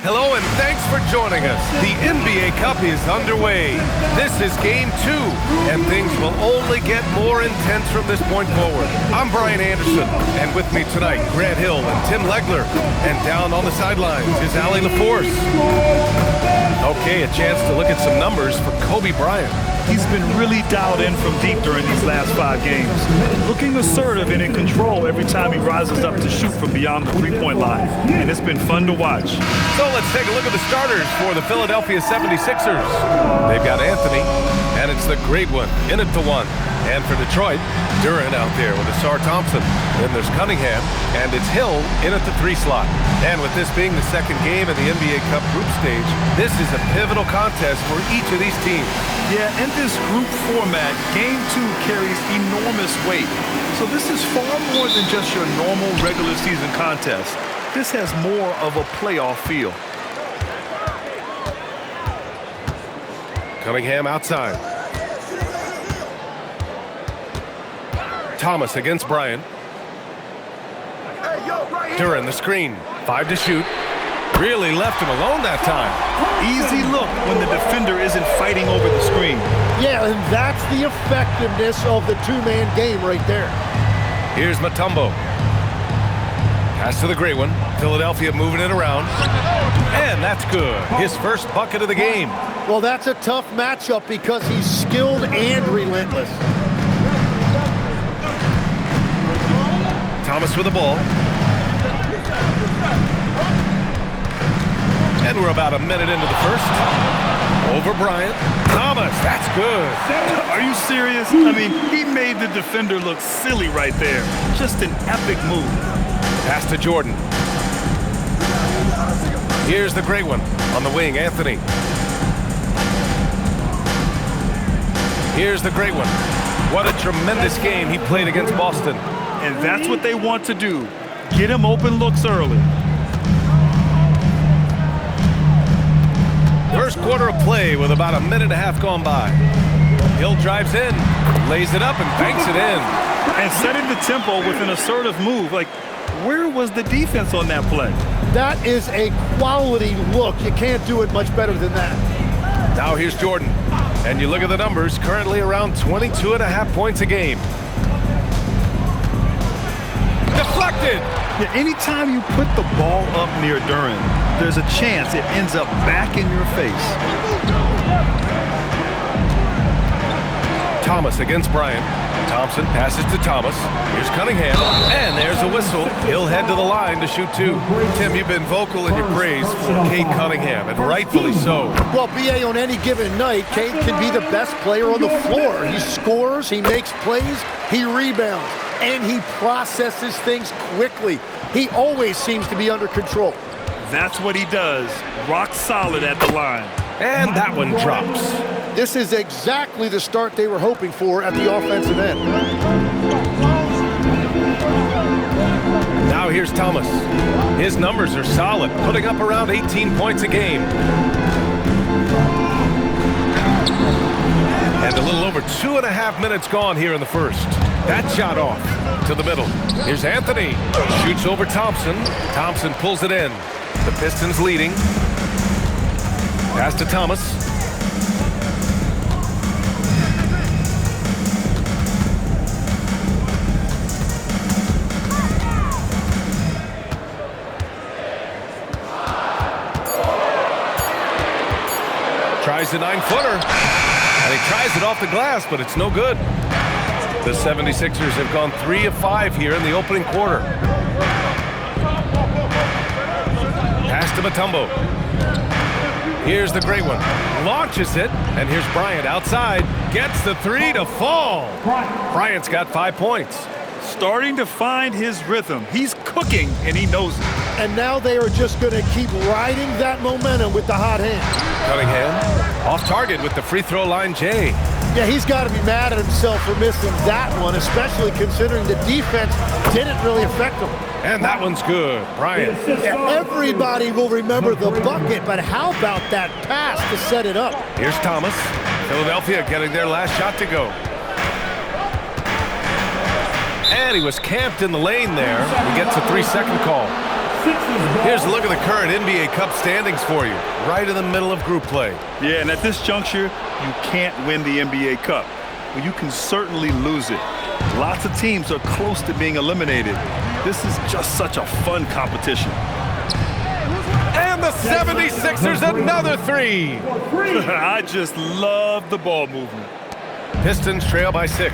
Hello and thanks for joining us. The NBA Cup is underway. This is Game 2, and things will only get more intense from this point forward. I'm Brian Anderson, and with me tonight, Grant Hill and Tim Legler. And down on the sidelines is Allie LaForce. Okay, a chance to look at some numbers for Kobe Bryant. He's been really dialed in from deep during these last 5 games. Looking assertive and in control every time he rises up to shoot from beyond the three-point line. And it's been fun to watch. So let's take a look at the starters for the Philadelphia 76ers. They've got Anthony, and it's the great one, in it to one. And for Detroit, Duren out there with Ausar Thompson. Then there's Cunningham, and it's Hill in at the 3 slot. And with this being the second game in the NBA Cup group stage, this is a pivotal contest for each of these teams. Yeah, in this group format, Game 2 carries enormous weight. So this is far more than just your normal regular season contest. This has more of a playoff feel. Cunningham outside. Thomas against Bryant. Duren the screen. 5 to shoot. Really left him alone that time. Easy look when the defender isn't fighting over the screen. Yeah, and that's the effectiveness of the two-man game right there. Here's Mutombo. Pass to the great one. Philadelphia moving it around. And that's good. His first bucket of the game. Well, that's a tough matchup because he's skilled and relentless. Thomas with the ball. And we're about a minute into the first. Over Bryant. Thomas, that's good. Are you serious? I mean, he made the defender look silly right there. Just an epic move. Pass to Jordan. Here's the great one on the wing, Anthony. Here's the great one. What a tremendous game he played against Boston. And that's what they want to do. Get him open looks early. First quarter of play with about a minute and a half gone by. Hill drives in, lays it up, and banks it in. And setting the tempo with an assertive move. Like, where was the defense on that play? That is a quality look. You can't do it much better than that. Now here's Jordan. And you look at the numbers, currently around 22.5 points a game. Deflected! Yeah, anytime you put the ball up near Duren, there's a chance it ends up back in your face. Thomas against Bryant. Thompson passes to Thomas. Here's Cunningham. And there's a whistle. He'll head to the line to shoot 2. Tim, you've been vocal in your praise for Cade Cunningham, and rightfully so. Well, BA, on any given night, Cade can be the best player on the floor. He scores, he makes plays, he rebounds, and he processes things quickly. He always seems to be under control. That's what he does. Rock solid at the line. And that one drops. This is exactly the start they were hoping for at the offensive end. Now here's Thomas. His numbers are solid, putting up around 18 points a game. And a little over 2.5 minutes gone here in the first. That shot off to the middle. Here's Anthony. Shoots over Thompson. Thompson pulls it in. The Pistons leading. Pass to Thomas. Tries the 9-footer. And he tries it off the glass, but it's no good. The 76ers have gone 3 of 5 here in the opening quarter. Pass to Mutombo. Here's the great one. Launches it, and here's Bryant outside. Gets the 3 to fall. Bryant's got 5 points. Starting to find his rhythm. He's cooking, and he knows it. And now they are just going to keep riding that momentum with the hot hand. Cunningham off target with the free throw line, Jay. Yeah, he's got to be mad at himself for missing that one, especially considering the defense didn't really affect him. And that one's good. Bryant. Yeah, everybody will remember the bucket, but how about that pass to set it up? Here's Thomas. Philadelphia getting their last shot to go. And he was camped in the lane there. He gets a 3-second call. Here's a look at the current NBA Cup standings for you, right in the middle of group play. Yeah, and at this juncture, you can't win the NBA Cup, but you can certainly lose it. Lots of teams are close to being eliminated. This is just such a fun competition. And the 76ers, another three. I just love the ball movement. Pistons trail by 6.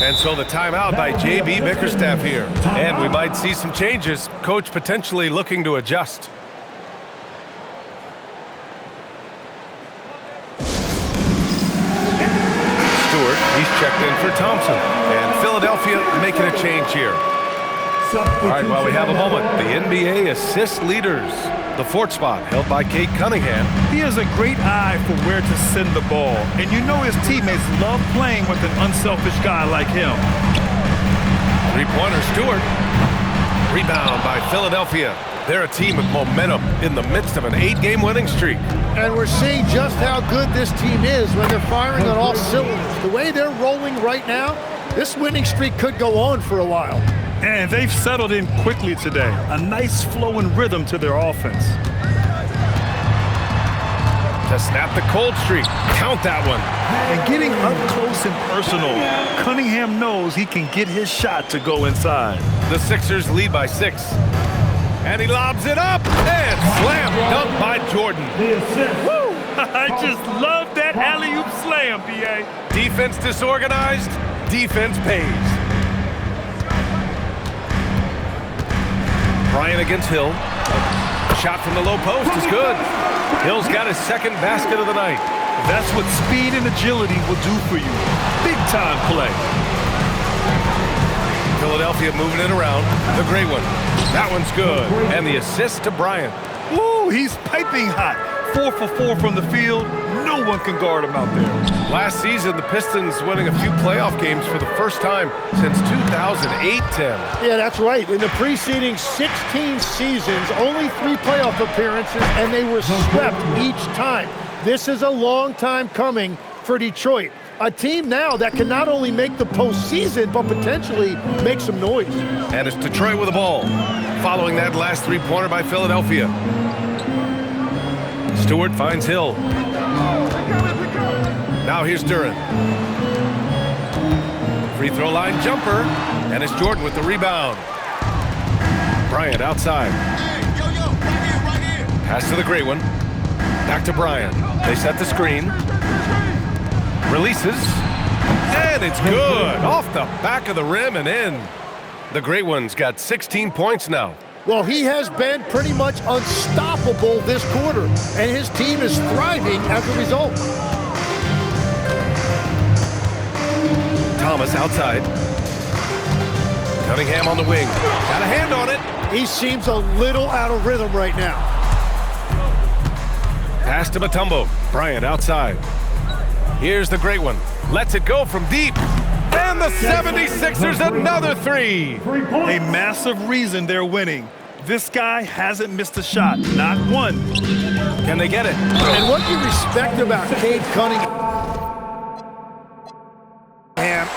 And so the timeout by J.B. Bickerstaff here. And we might see some changes. Coach potentially looking to adjust. Stewart, he's checked in for Thompson. And Philadelphia making a change here. All right, while we have a moment, the NBA assist leaders. The 4th spot held by Cade Cunningham. He has a great eye for where to send the ball, and you know his teammates love playing with an unselfish guy like him. Three-pointer Stewart. Rebound by Philadelphia. They're a team with momentum in the midst of an 8-game winning streak. And we're seeing just how good this team is when they're firing on all cylinders. The way they're rolling right now, this winning streak could go on for a while. And they've settled in quickly today. A nice flowing rhythm to their offense. To snap the cold streak. Count that one. And getting up close and personal, Cunningham knows he can get his shot to go inside. The Sixers lead by 6. And he lobs it up. And slam dunk by Jordan. Woo! I just love that alley-oop slam, B.A. Defense disorganized. Defense pays. Bryant against Hill. Shot from the low post is good. Hill's got his 2nd basket of the night. That's what speed and agility will do for you. Big time play. Philadelphia moving it around. The great one. That one's good. And the assist to Bryant. Woo, he's piping hot. 4 for 4 from the field. No one can guard him out there. Last season, the Pistons winning a few playoff games for the first time since 2008-10. Yeah, that's right. In the preceding 16 seasons, only 3 playoff appearances, and they were swept each time. This is a long time coming for Detroit. A team now that can not only make the postseason, but potentially make some noise. And it's Detroit with the ball. Following that last 3-pointer by Philadelphia. Stewart finds Hill. Now here's Duren. Free throw line jumper. And it's Jordan with the rebound. Bryant outside. Pass to the great one. Back to Bryant. They set the screen. Releases. And it's good. Off the back of the rim and in. The great one's got 16 points now. Well, he has been pretty much unstoppable this quarter, and his team is thriving as a result. Thomas outside. Cunningham on the wing. Got a hand on it. He seems a little out of rhythm right now. Pass to Mutombo. Bryant outside. Here's the great one. Lets it go from deep. And the 76ers another 3. A massive reason they're winning. This guy hasn't missed a shot, not one. Can they get it? And what you respect about Cade Cunningham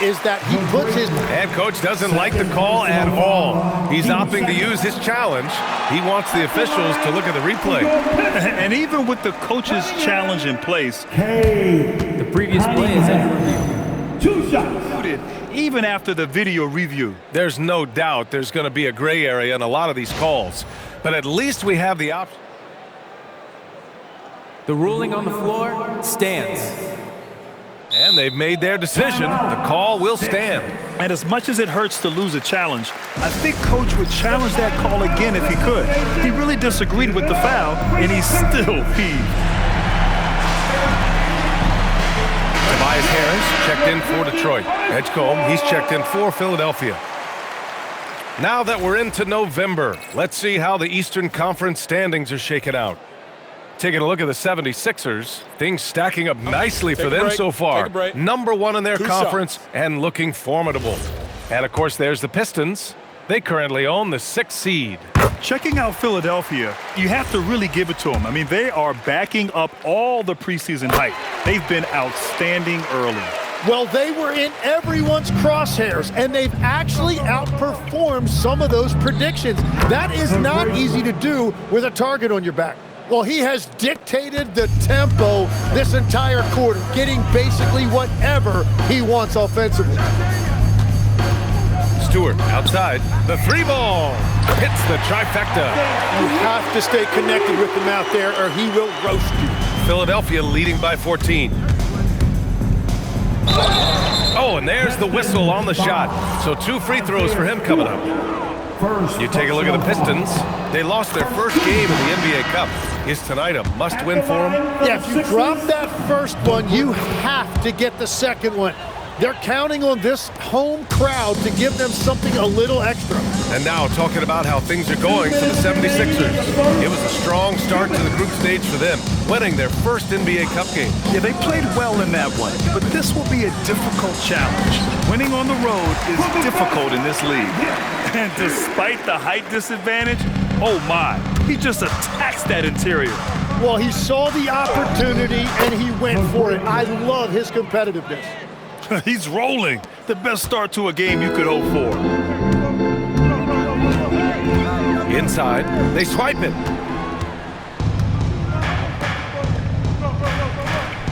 is that he puts his... Head coach doesn't like the call at all. He's opting to use his challenge. He wants the officials to look at the replay. And even with the coach's challenge in place, the previous play is under review. 2 shots. Even after the video review. There's no doubt there's going to be a gray area in a lot of these calls. But at least we have the option. The ruling on the floor stands. And they've made their decision. The call will stand. And as much as it hurts to lose a challenge, I think Coach would challenge that call again if he could. He really disagreed with the foul, and he's still peeved. Tobias Harris checked in for Detroit. Edgecombe, he's checked in for Philadelphia. Now that we're into November, let's see how the Eastern Conference standings are shaken out. Taking a look at the 76ers, things stacking up nicely for them so far. Number 1 in their conference and looking formidable. And of course, there's the Pistons. They currently own the 6th seed. Checking out Philadelphia, you have to really give it to them. I mean, they are backing up all the preseason hype. They've been outstanding early. Well, they were in everyone's crosshairs, and they've actually outperformed some of those predictions. That is not easy to do with a target on your back. Well, he has dictated the tempo this entire quarter, getting basically whatever he wants offensively. Stewart outside. The three ball hits the trifecta. You have to stay connected with him out there, or he will roast you. Philadelphia leading by 14. Oh, and there's the whistle on the shot. So 2 free throws for him coming up. You take a look at the Pistons. They lost their first game in the NBA Cup. Is tonight a must-win for them? Yeah, if you drop that first one, you have to get the second one. They're counting on this home crowd to give them something a little extra. And now talking about how things are going for the 76ers. It was a strong start to the group stage for them, winning their first NBA Cup game. Yeah, they played well in that one, but this will be a difficult challenge. Winning on the road is difficult in this league. And despite the height disadvantage, oh my, he just attacks that interior. Well, he saw the opportunity and he went for it. I love his competitiveness. He's rolling. The best start to a game you could hope for. Inside, they swipe it.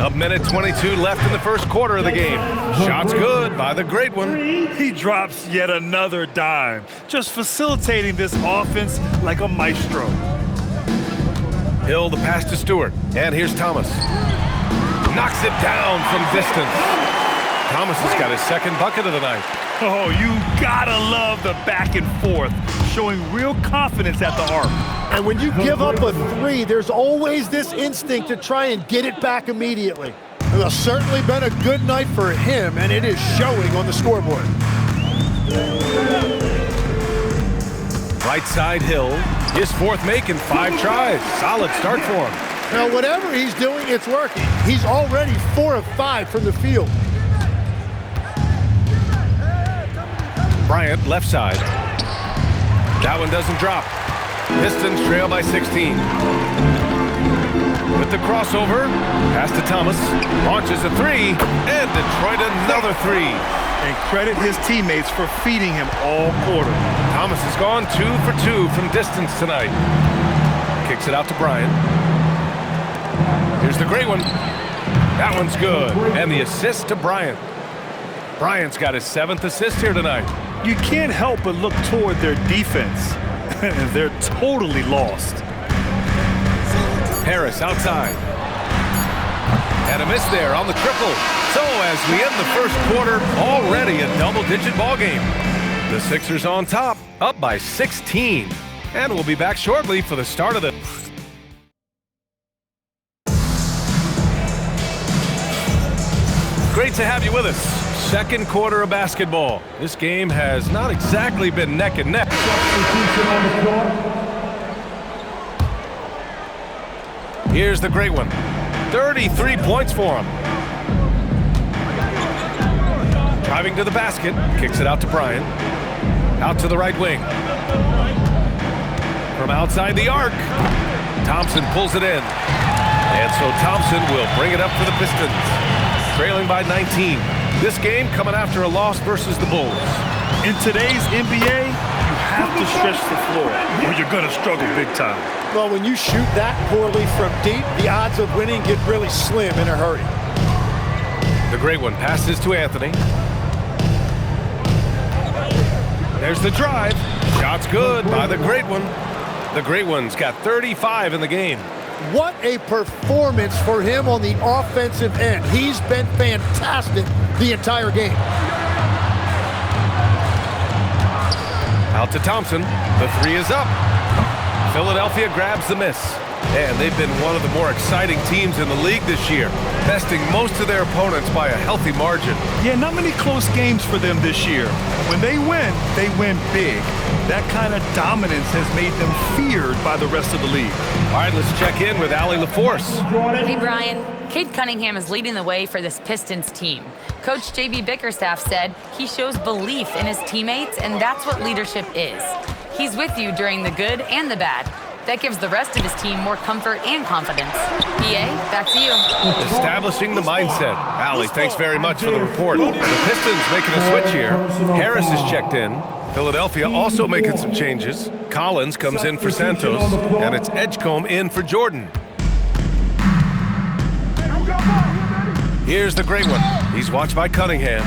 A minute 22 left in the first quarter of the game. Shots good by the great one. He drops yet another dime, just facilitating this offense like a maestro. Hill the pass to Stewart, and here's Thomas. Knocks it down from distance. Thomas has got his second bucket of the night. Oh, you gotta love the back and forth, showing real confidence at the arc. And when you give up a three, there's always this instinct to try and get it back immediately. It's certainly been a good night for him, and it is showing on the scoreboard. Right side Hill, his fourth make in 5 tries. Solid start for him. Now, whatever he's doing, it's working. He's already 4 of 5 from the field. Bryant, left side. That one doesn't drop. Pistons trail by 16. With the crossover, pass to Thomas. Launches a 3, and Detroit another 3. And credit his teammates for feeding him all quarter. Thomas has gone 2 for 2 from distance tonight. Kicks it out to Bryant. Here's the great one. That one's good. And the assist to Bryant. Bryant's got his 7th assist here tonight. You can't help but look toward their defense. They're totally lost. Harris outside. And a miss there on the triple. So as we end the first quarter, already a double-digit ball game. The Sixers on top, up by 16. And we'll be back shortly for the start of the... Great to have you with us. Second quarter of basketball. This game has not exactly been neck and neck. Here's the great one. 33 points for him. Driving to the basket. Kicks it out to Bryant. Out to the right wing. From outside the arc. Thompson pulls it in. And so Thompson will bring it up for the Pistons. Trailing by 19. This game coming after a loss versus the Bulls. In today's NBA, you have to stretch the floor or you're going to struggle big time. Well, when you shoot that poorly from deep, the odds of winning get really slim in a hurry. The great one passes to Anthony. There's the drive. Shot's good by the great one. The great one's got 35 in the game. What a performance for him on the offensive end. He's been fantastic the entire game. Out to Thompson. The 3 is up. Philadelphia grabs the miss. And they've been one of the more exciting teams in the league this year, besting most of their opponents by a healthy margin. Yeah, not many close games for them this year. When they win big. That kind of dominance has made them feared by the rest of the league. All right, let's check in with Allie LaForce. Hey, Brian. Cade Cunningham is leading the way for this Pistons team. Coach J.B. Bickerstaff said he shows belief in his teammates, and that's what leadership is. He's with you during the good and the bad. That gives the rest of his team more comfort and confidence. PA, back to you. Establishing the mindset. Allie, thanks very much for the report. The Pistons making a switch here. Harris is checked in. Philadelphia also making some changes. Collins comes in for Santos, and it's Edgecombe in for Jordan. Here's the great one. He's watched by Cunningham.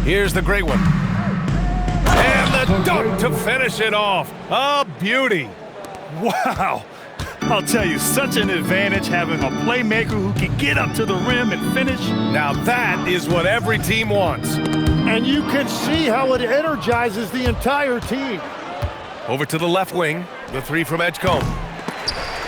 Here's the great one. And the dunk to finish it off. A beauty. Wow. I'll tell you, such an advantage having a playmaker who can get up to the rim and finish. Now that is what every team wants. And you can see how it energizes the entire team. Over to the left wing. The three from Edgecombe.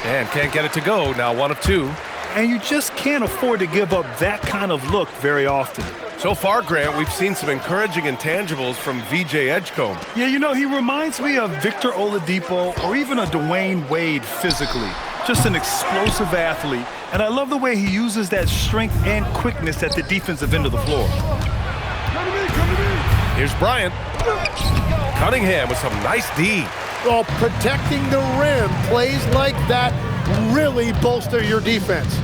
And can't get it to go. Now 1 of 2. And you just can't afford to give up that kind of look very often. So far, Grant, we've seen some encouraging intangibles from VJ Edgecombe. Yeah, you know, he reminds me of Victor Oladipo or even a Dwayne Wade physically. Just an explosive athlete. And I love the way he uses that strength and quickness at the defensive end of the floor. Here's Bryant. Cunningham with some nice D. Well, protecting the rim, plays like that really bolster your defense.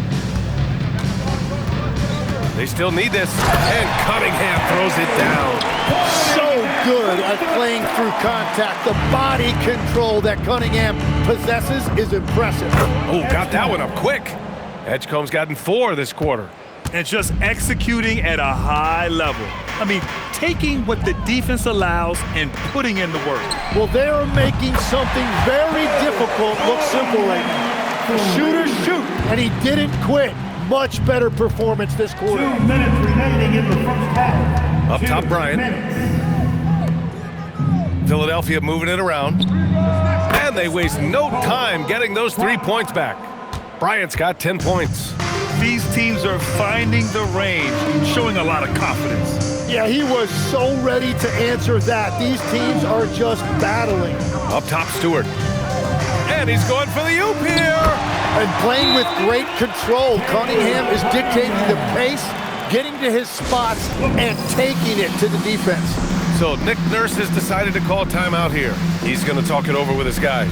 They still need this. And Cunningham throws it down. So good at playing through contact. The body control that Cunningham possesses is impressive. Oh, got that one up quick. Edgecombe's gotten 4 this quarter. And just executing at a high level. I mean, taking what the defense allows and putting in the work. Well, they're making something very difficult look simple right now. The shooters shoot, and he didn't quit. Much better performance this quarter. 2 minutes remaining in the first half. Up top, Bryant. Philadelphia moving it around. And they waste no time getting those 3 points back. Bryant's got 10 points. These teams are finding the range, showing a lot of confidence. Yeah, he was so ready to answer that. These teams are just battling. Up top, Stewart. And he's going for the oop here. And playing with great control. Cunningham is dictating the pace, getting to his spots, and taking it to the defense. So Nick Nurse has decided to call timeout here. He's going to talk it over with his guys.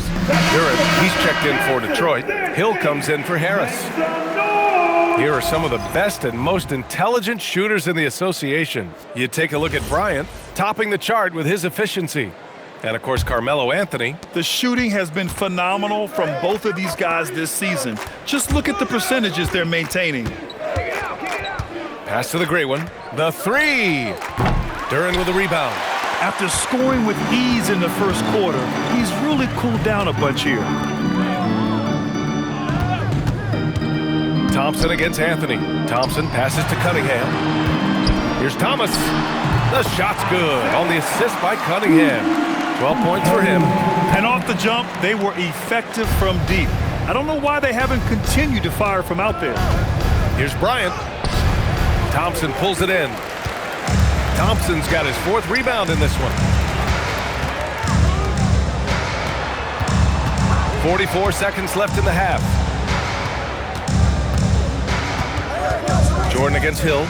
Durant, he's checked in for Detroit. Hill comes in for Harris. Here are some of the best and most intelligent shooters in the association. You take a look at Bryant, topping the chart with his efficiency. And, of course, Carmelo Anthony. The shooting has been phenomenal from both of these guys this season. Just look at the percentages they're maintaining. Pass to the great one. The 3. Duran with the rebound. After scoring with ease in the first quarter, he's really cooled down a bunch here. Thompson against Anthony. Thompson passes to Cunningham. Here's Thomas. The shot's good on the assist by Cunningham. 12 points for him. And off the jump, they were effective from deep. I don't know why they haven't continued to fire from out there. Here's Bryant. Thompson pulls it in. Thompson's got his 4th rebound in this one. 44 seconds left in the half. Jordan against Hill.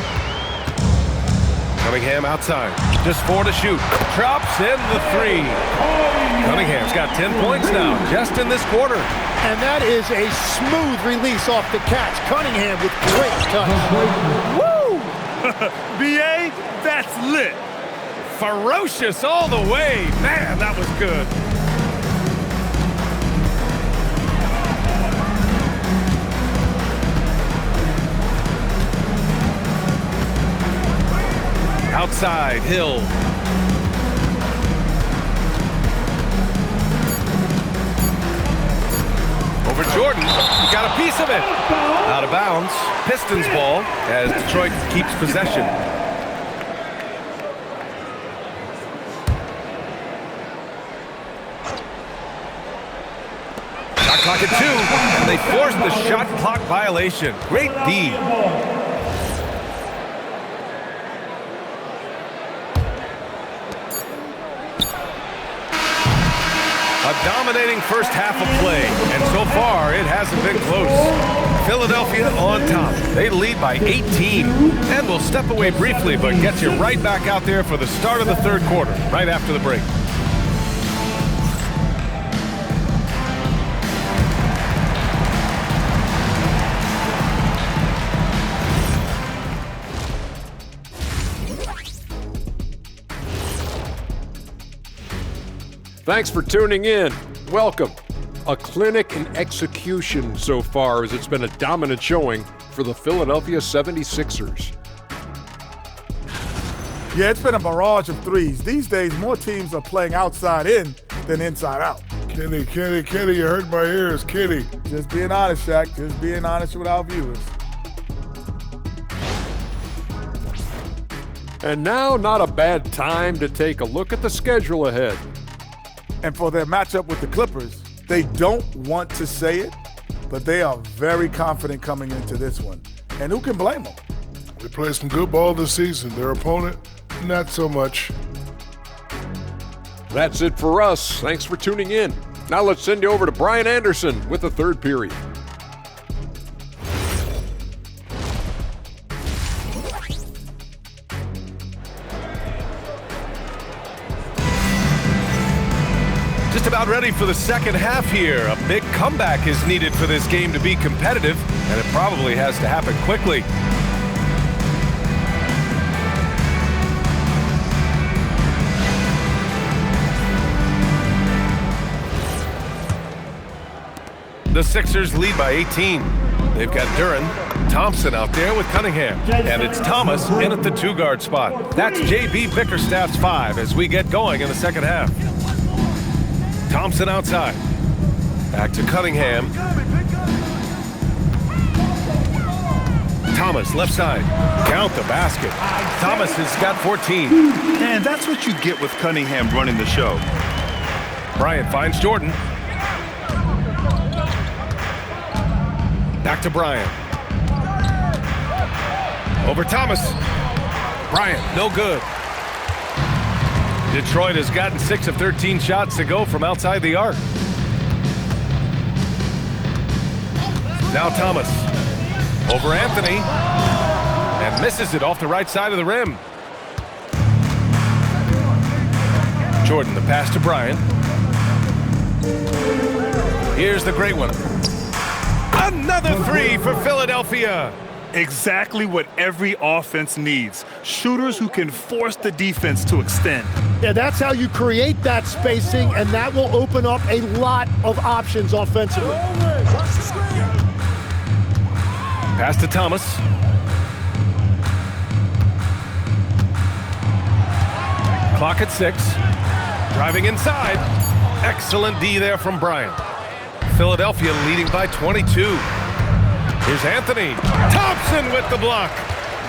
Cunningham outside. Just 4 to shoot. Drops in the 3. Cunningham's got 10 points now, just in this quarter. And that is a smooth release off the catch. Cunningham with great touch. Woo! B.A., that's lit. Ferocious all the way. Man, that was good. Outside, Hill. Over Jordan, he got a piece of it. Out of bounds, Pistons ball as Detroit keeps possession. Shot clock at 2, and they forced the shot clock violation. Great D. A dominating first half of play, and so far it hasn't been close. Philadelphia on top. They lead by 18. And we'll step away briefly, but get you right back out there for the start of the third quarter, right after the break. Thanks for tuning in. Welcome. A clinic in execution so far, as it's been a dominant showing for the Philadelphia 76ers. Yeah, it's been a barrage of threes. These days, more teams are playing outside in than inside out. Kenny, you hurt my ears, Kenny. Just being honest, Shaq. Just being honest with our viewers. And now, not a bad time to take a look at the schedule ahead. And for their matchup with the Clippers, they don't want to say it, but they are very confident coming into this one. And who can blame them? They played some good ball this season. Their opponent, not so much. That's it for us. Thanks for tuning in. Now let's send you over to Brian Anderson with the third period. Just about ready for the second half here. A big comeback is needed for this game to be competitive, and it probably has to happen quickly. The Sixers lead by 18. They've got Duren, Thompson out there with Cunningham, and it's Thomas in at the two-guard spot. That's J.B. Bickerstaff's 5 as we get going in the second half. Thompson outside. Back to Cunningham. Thomas left side. Count the basket. Thomas has got 14. And that's what you get with Cunningham running the show. Bryant finds Jordan. Back to Bryant. Over Thomas. Bryant, no good. Detroit has gotten 6 of 13 shots to go from outside the arc. Now Thomas. Over Anthony. And misses it off the right side of the rim. Jordan, the pass to Bryant. Here's the great one. Another 3 for Philadelphia. Exactly what every offense needs. Shooters who can force the defense to extend. Yeah, that's how you create that spacing, and that will open up a lot of options offensively. Pass to Thomas. Clock at 6. Driving inside. Excellent D there from Bryant. Philadelphia leading by 22. Here's Anthony. Thompson with the block.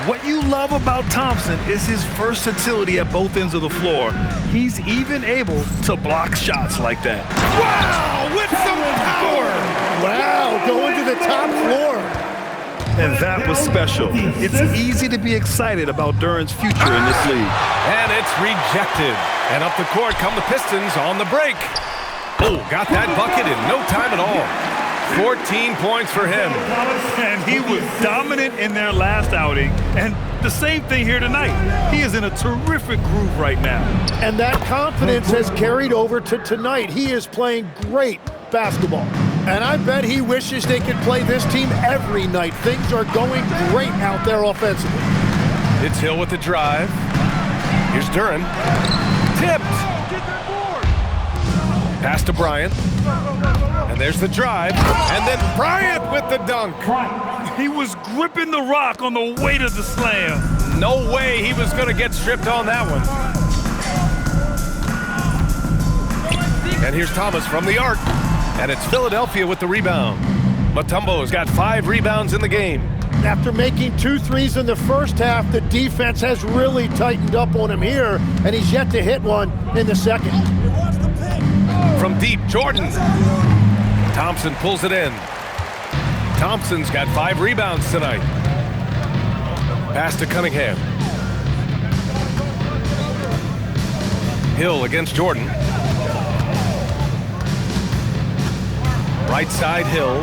What you love about Thompson is his versatility at both ends of the floor. He's even able to block shots like that. Wow, with some power. Wow, going to the top floor. And that was special. It's easy to be excited about Duren's future in this league. And it's rejected. And up the court come the Pistons on the break. Oh, got that bucket in no time at all. 14 points for him. And he was dominant in their last outing. And the same thing here tonight. He is in a terrific groove right now. And that confidence has carried over to tonight. He is playing great basketball. And I bet he wishes they could play this team every night. Things are going great out there offensively. It's Hill with the drive. Here's Duren. Tipped. Pass to Bryant. And there's the drive. And then Bryant with the dunk. He was gripping the rock on the way to the slam. No way he was going to get stripped on that one. And here's Thomas from the arc. And it's Philadelphia with the rebound. Mutombo's got 5 rebounds in the game. After making 2 threes in the first half, the defense has really tightened up on him here, and he's yet to hit one in the second. From deep, Jordan. Thompson pulls it in. Thompson's got 5 rebounds tonight. Pass to Cunningham. Hill against Jordan. Right side, Hill.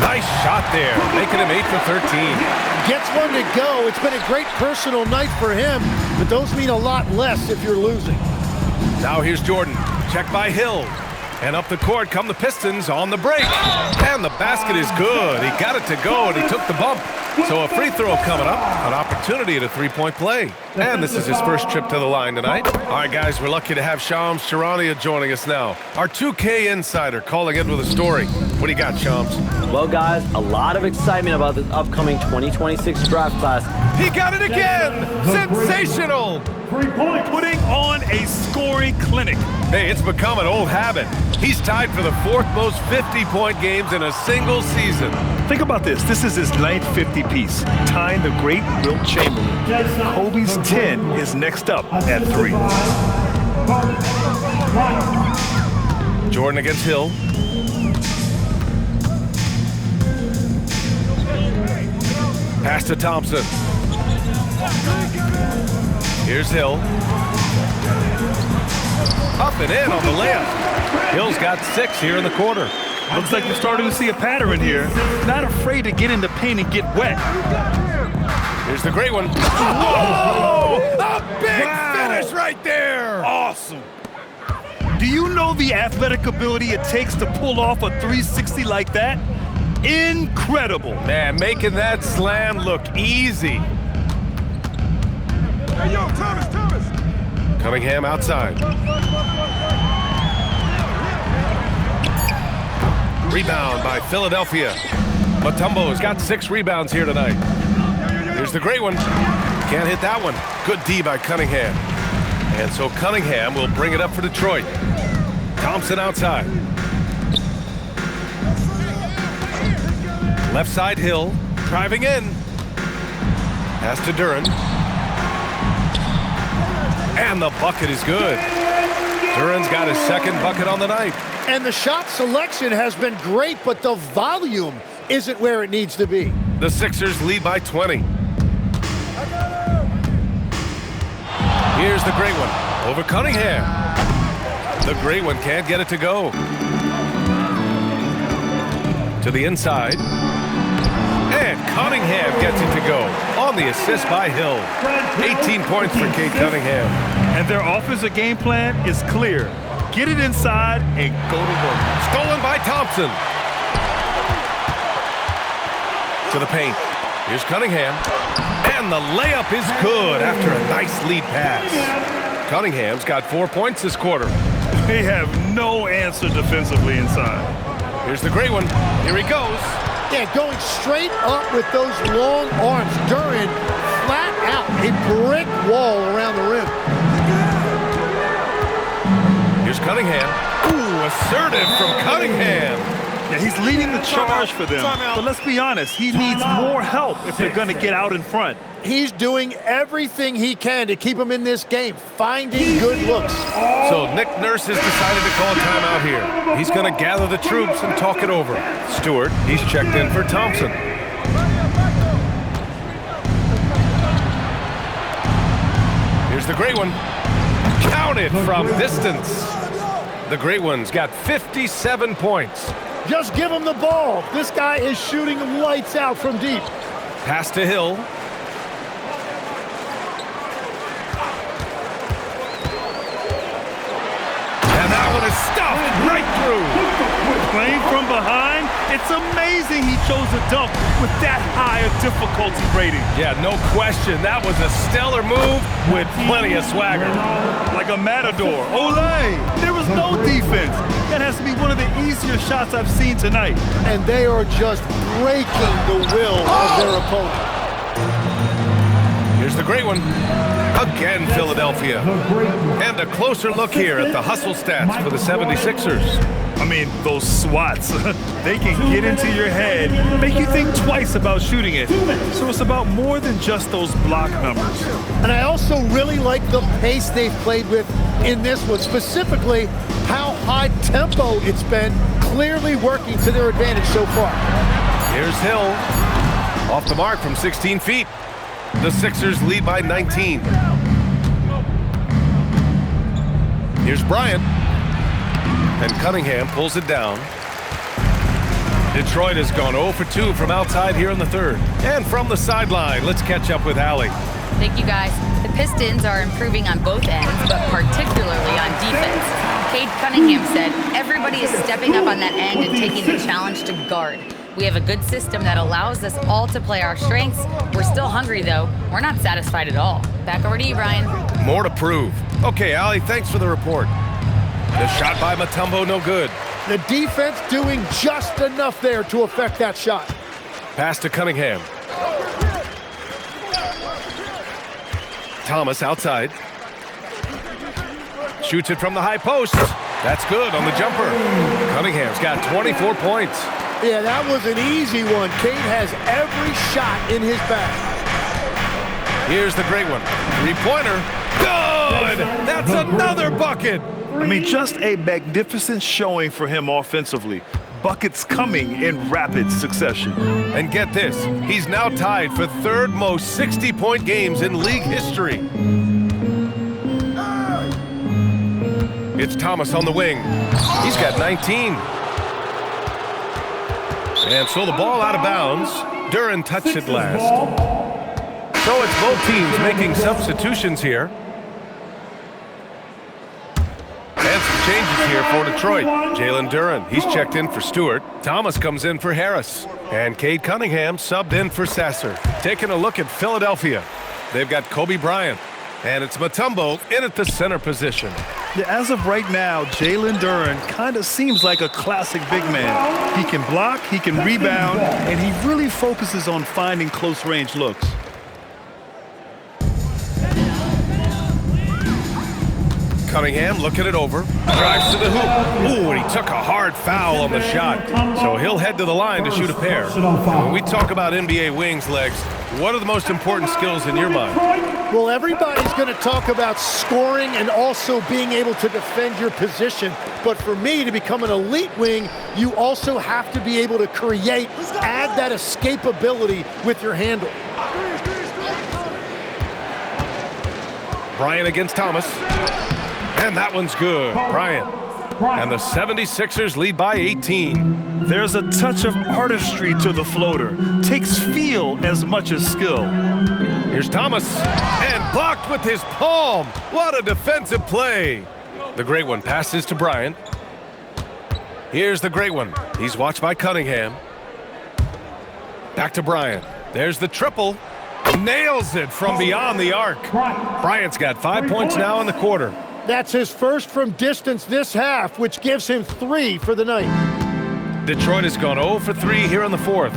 Nice shot there, making him 8 for 13. Gets one to go. It's been a great personal night for him, but those mean a lot less if you're losing. Now here's Jordan. Check by Hill. And up the court come the Pistons on the break. And the basket is good. He got it to go, and he took the bump. So a free throw coming up, an opportunity at a three-point play. And this is his first trip to the line tonight. All right, guys, we're lucky to have Shams Charania joining us now. Our 2K insider calling in with a story. What do you got, Shams? Well, guys, a lot of excitement about this upcoming 2026 draft class. He got it again! Sensational! Putting on a scoring clinic. Hey, it's become an old habit. He's tied for the fourth most 50-point games in a single season. Think about this. This is his ninth 50-piece, tying the great Wilt Chamberlain. Kobe's 10 is next up at 3. Jordan against Hill. Pass to Thompson. Here's Hill. Up and in on the layup. Hill's got 6 here in the quarter. Looks like we're starting to see a pattern here. Not afraid to get in the paint and get wet. Here's the great one. Whoa! A big finish right there! Awesome. Do you know the athletic ability it takes to pull off a 360 like that? Incredible. Man, making that slam look easy. Hey, yo, Thomas. Cunningham outside. Rebound by Philadelphia. Mutombo's got 6 rebounds here tonight. Here's the great one. Can't hit that one. Good D by Cunningham. And so Cunningham will bring it up for Detroit. Thompson outside. Left side Hill. Driving in. Pass to Duren. And the bucket is good. Duren's got his second bucket on the night. And the shot selection has been great, but the volume isn't where it needs to be. The Sixers lead by 20. Here's the great one over Cunningham. The great one can't get it to go. To the inside. And Cunningham gets it to go on the assist by Hill. 18 points for Cade Cunningham. And their offensive game plan is clear. Get it inside and go to work. Stolen by Thompson. To the paint. Here's Cunningham. And the layup is good after a nice lead pass. Cunningham's got 4 points this quarter. They have no answer defensively inside. Here's the great one. Here he goes. Yeah, going straight up with those long arms. Duren flat out, a brick wall around the rim. Here's Cunningham. Ooh, assertive from Cunningham. Yeah, he's leading the charge for them. But let's be honest, he needs more help if they're going to get out in front. He's doing everything he can to keep him in this game, finding good looks. So Nick Nurse has decided to call a timeout here. He's going to gather the troops and talk it over. Stewart, he's checked in for Thompson. Here's the great one. Counted from distance. The great one's got 57 points. Just give him the ball. This guy is shooting lights out from deep. Pass to Hill. And that one is stuffed right through. Playing from behind, it's amazing he chose a dunk with that high a difficulty rating. Yeah, no question. That was a stellar move with plenty of swagger. Like a matador. Olay! There was no defense. That has to be one of the easier shots I've seen tonight. And they are just breaking the will of their opponent. Here's the great one. Again, Philadelphia. And a closer look here at the hustle stats for the 76ers. I mean, those swats, they can get into your head, make you think twice about shooting it. So it's about more than just those block numbers. And I also really like the pace they've played with in this one, specifically how high tempo it's been, clearly working to their advantage so far. Here's Hill. Off the mark from 16 feet. The Sixers lead by 19. Here's Bryant. And Cunningham pulls it down. Detroit has gone 0 for 2 from outside here in the third. And from the sideline, let's catch up with Allie. Thank you, guys. The Pistons are improving on both ends, but particularly on defense. Cade Cunningham said, everybody is stepping up on that end and taking the challenge to guard. We have a good system that allows us all to play our strengths. We're still hungry, though. We're not satisfied at all. Back over to you, Brian. More to prove. Okay, Allie, thanks for the report. The shot by Mutombo, no good. The defense doing just enough there to affect that shot. Pass to Cunningham. Thomas outside. Shoots it from the high post. That's good on the jumper. Cunningham's got 24 points. Yeah, that was an easy one. Cade has every shot in his bag. Here's the great one. Three-pointer. Good! That's another bucket! I mean, just a magnificent showing for him offensively. Buckets coming in rapid succession. And get this, he's now tied for third most 60-point games in league history. It's Thomas on the wing. He's got 19. And so the ball out of bounds. Duren touched it last. So it's both teams making substitutions here. And some changes here for Detroit. Jalen Duren, he's checked in for Stewart. Thomas comes in for Harris. And Cade Cunningham subbed in for Sasser. Taking a look at Philadelphia. They've got Kobe Bryant. And it's Mutombo in at the center position. Yeah, as of right now, Jalen Duren kind of seems like a classic big man. He can block, he can rebound, and he really focuses on finding close-range looks. Cunningham looking it over. Drives to the hoop. Ooh, and he took a hard foul on the shot. So he'll head to the line to shoot a pair. When we talk about NBA wings, Legs, what are the most important skills in your mind? Well, everybody's going to talk about scoring and also being able to defend your position. But for me, to become an elite wing, you also have to be able to create, add that escapability with your handle. Bryant against Thomas. And that one's good. Bryant. And the 76ers lead by 18. There's a touch of artistry to the floater. Takes feel as much as skill. Here's Thomas. And blocked with his palm. What a defensive play. The great one passes to Bryant. Here's the great one. He's watched by Cunningham. Back to Bryant. There's the triple. Nails it from beyond the arc. Bryant's got 5 points now in the quarter. That's his first from distance this half, which gives him 3 for the night. Detroit has gone 0 for 3 here in the fourth.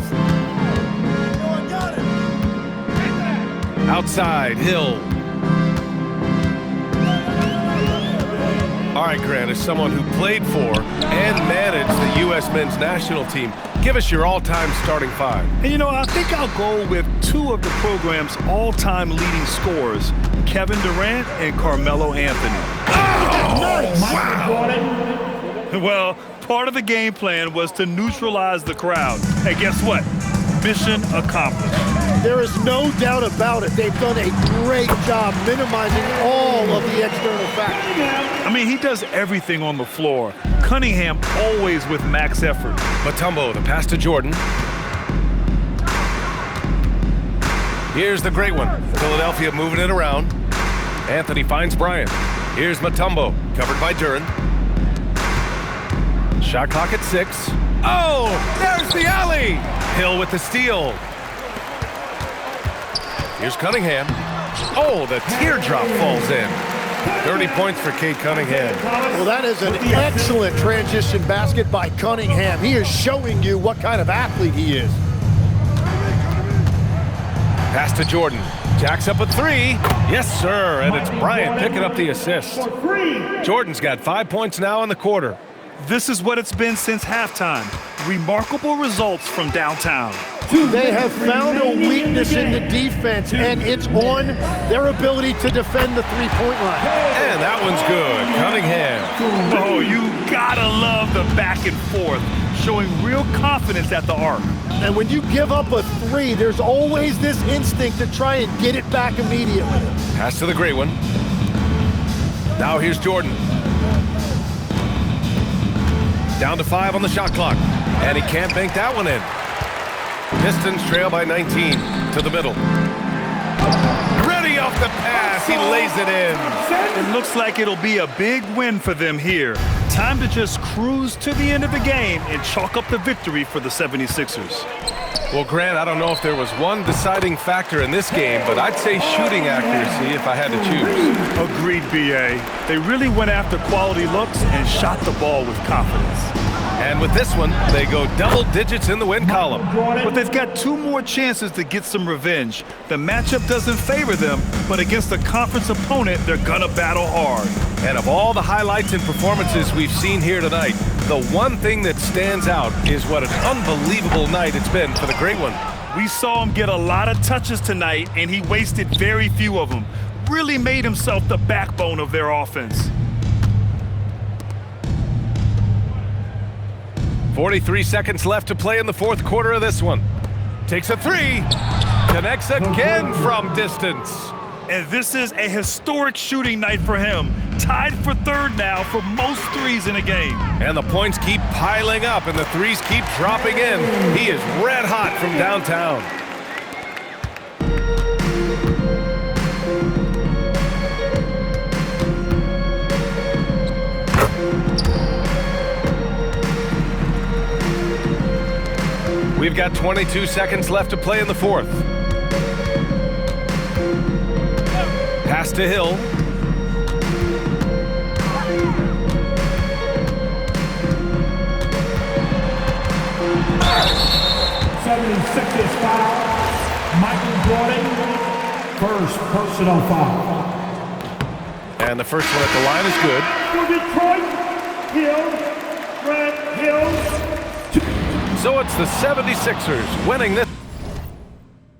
Outside, Hill. All right, Grant, as someone who played for and managed the U.S. men's national team, give us your all-time starting five. And you know, I think I'll go with 2 of the program's all-time leading scorers, Kevin Durant and Carmelo Anthony. Oh, nice. Wow. Well, part of the game plan was to neutralize the crowd. And guess what? Mission accomplished. There is no doubt about it. They've done a great job minimizing all of the external factors. I mean, he does everything on the floor. Cunningham always with max effort. Mutombo, the pass to Jordan. Here's the great one. Philadelphia moving it around. Anthony finds Bryant. Here's Mutombo, covered by Duren. Shot clock at 6. Oh, there's the alley. Hill with the steal. Here's Cunningham. Oh, the teardrop falls in. 30 points for Cade Cunningham. Well, that is an excellent transition basket by Cunningham. He is showing you what kind of athlete he is. Pass to Jordan. Jacks up a 3. Yes, sir. And it's Bryant picking up the assist. Jordan's got 5 points now in the quarter. This is what it's been since halftime. Remarkable results from downtown. They have found a weakness in the defense, and it's on their ability to defend the three-point line. And that one's good. Cunningham. Oh, you gotta love the back and forth, showing real confidence at the arc. And when you give up a 3, there's always this instinct to try and get it back immediately. Pass to the great one. Now here's Jordan. Down to 5 on the shot clock. And he can't bank that one in. Pistons trail by 19 to the middle. Ready off the pass. He lays it in. It looks like it'll be a big win for them here. Time to just cruise to the end of the game and chalk up the victory for the 76ers. Well, Grant, I don't know if there was one deciding factor in this game, but I'd say shooting accuracy if I had to choose. Agreed, B.A. They really went after quality looks and shot the ball with confidence. And with this one, they go double digits in the win column. But they've got 2 more chances to get some revenge. The matchup doesn't favor them, but against a conference opponent, they're gonna battle hard. And of all the highlights and performances we've seen here tonight, the one thing that stands out is what an unbelievable night it's been for the Great One. We saw him get a lot of touches tonight, and he wasted very few of them. Really made himself the backbone of their offense. 43 seconds left to play in the fourth quarter of this one. Takes a 3. Connects again from distance. And this is a historic shooting night for him. Tied for 3rd now for most threes in a game. And the points keep piling up and the threes keep dropping in. He is red hot from downtown. We've got 22 seconds left to play in the fourth. Pass to Hill. '76ers foul. Michael Jordan, first personal foul. And the first one at the line is good. For Detroit, Hill, Grant Hill. So it's the 76ers winning this.